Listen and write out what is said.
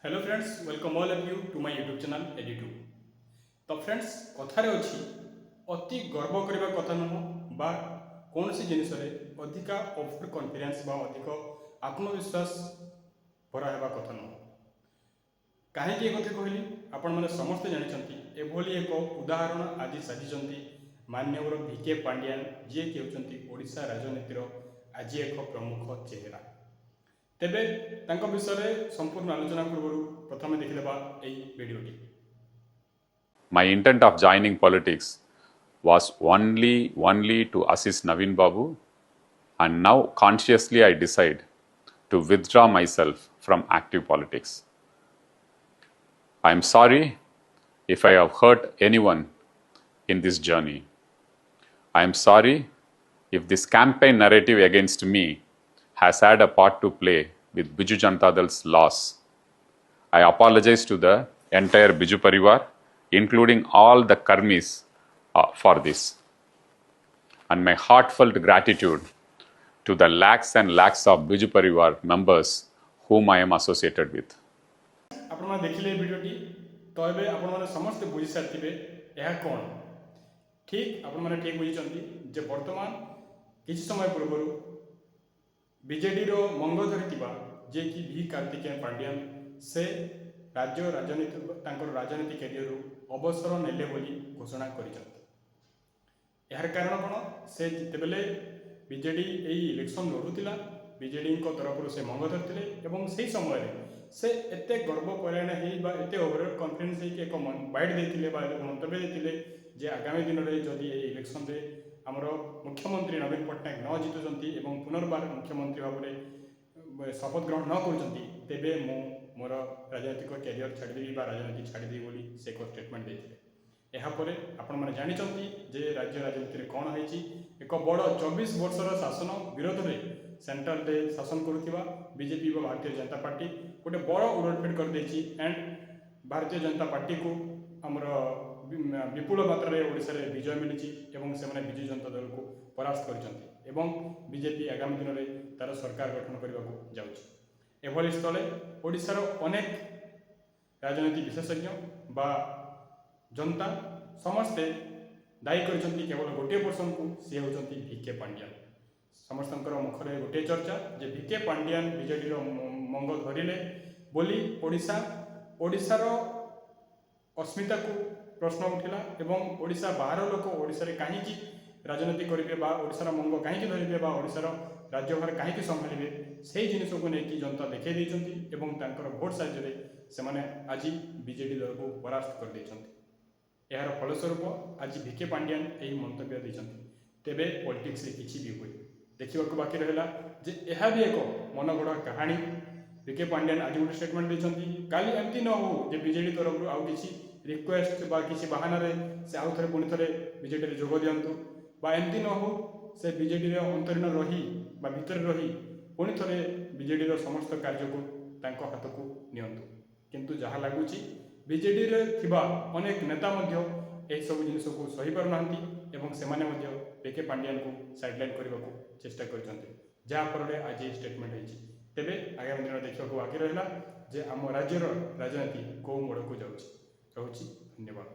Hello friends, welcome all of you to my YouTube channel एडिटू। तो friends, कथारे अच्छी अति गर्व करने कथा नुह बा कौन सी जिनस अधिका ओवर कॉन्फिडेंस बा अधिक आत्मविश्वास भरा हेबा कथा नुह। कहीं कथा कहली आपण मैंने समस्ते जानते एभली एक उदाहरण आज साजिଛନ୍ତି माननीय भिके पांड्यान जी कि होती ओडिशा राजनीतिर आज एक प्रमुख चेहरा। तेबे तांको विषय संपूर्ण आलोचना पूर्व प्रथम देखिदेबा एई वीडियोटी। My intent of joining politics was only to assist Naveen Babu, and now consciously I decide to withdraw myself from active politics. I am sorry if I have hurt anyone in this journey. I am sorry if this campaign narrative against me has had a part to play with Biju Janata Dal's loss. I apologize to the entire Biju Parivar, including all the Karmis, for this. And my heartfelt gratitude to the lakhs and lakhs of Biju Parivar members whom I am associated with. आपण देखिले वीडियोटी तो एबे आपण माने समस्त बुझी सारथिबे यह कोन ठीक आपण माने ठीक बुझिचंती जे वर्तमान किछ समय पूर्व बीजेडी रो मंग धरितिबा जे कि भी कार्तिकेय पांड्यान से राज्य राजनीति तांकर राजनीति कैरियर अवसर नेले बोली घोषणा करिसंती। यार कारण कोन से जितेबेले बीजेडी एई इलेक्शन लड़ुतिला बीजेडी को तरफ से मंग धरथिले एवं सेही समय से एते गर्व परायण हेई बा एते ओवर कॉन्फिडेंस हेई एक बाइट देथिले बा मंतव्य देथिले जे आगामी दिन रे जदि एई इलेक्शन रे हमर मुख्यमंत्री नवीन पट्टनायक न जितुचंती एवं पुनर्बार मुख्यमंत्री भाव शपथ ग्रहण न करुचंती तेबे मु मोर राजनीतिक कैरियर छाड़देवी बा राजनीति छाड़देवी बोली से एक स्टेटमेंट देथिले। यापर आपण मैंने जानते जे राज्य राजनीति कौन होती एक बड़ 24 वर्षर शासन विरोध में सेंट्रल रे शासन करुवा बीजेपी व भारतीय जनता पार्टी गोटे बड़ उलटफेट कर देछि एंड भारतीय जनता पार्टी को आमर विपुल मात्रा ओडिशा रे विजय मिली एवं से विजु जनता दल को परास्त कर बीजेपी आगामी दिन में तार सरकार गठन करने को जाऊँगी। एभली स्थले ओडिशार अनेक राजनीति विशेषज्ञ बा जनता समस्ते दायी करछंती केवल गोटे पर्सन को सी होचंती भिके पांड्यान। समस्त मुखर गोटे चर्चा जे भिके पांड्यान बीजेडी मंग धरिले बोली ओडिशार अस्मिता को प्रश्न उठिला एवं ओडिशा बाहर लोक ओडिशा रे काहेकि राजनीति करेंगे बा ओडिशार मंग कहीं धरवे बा ओडिशार राज्यभार कहीं संभालिबे से जिनिस को लेकिन जनता देखई देइछंती एवं तांकर भोट साहाय्य से माने आज बीजेडी दल को परास्त कर देइछंती। यार फलस्वरूप आज भिके पांड्यान यही मंतव्य देइछंती। तेबे पॉलिटिक्स रे किछि भी होय देखा बाकी रहा जे यह भी एक मनगढ़ा कहानी। भिके पांड्यान आज गोटे स्टेटमेंट देइछंती काली एमती न हो जे बीजेडी तरफ आउ किछि रिक्वेस्ट बा किछि बहाना रे से आउ थरे पुणी थरे बीजेडी रे जोग दियंतु बा एमती न हो से बीजेडी रे अंतरीण रही बा भितर रही पुणी थरे बीजेडी रो समस्त कार्य को तांको हाथ को नियंतु। किंतु जहाँ लगुच बीजेडी रे थिबा अनेक नेता मध्य एही सब जिनिस को सही पार नांती एवं सेमाने मध्य भिके पांड्यान को साइडलाइन करने को चेष्टा करछंती जहाँफल आज ये स्टेटमेंट होती। तेबे आगामी दिन देखा बाकी रहा जे आम राज्यर राजनीति कौ मोड़ को जाऊँगी। धन्यवाद।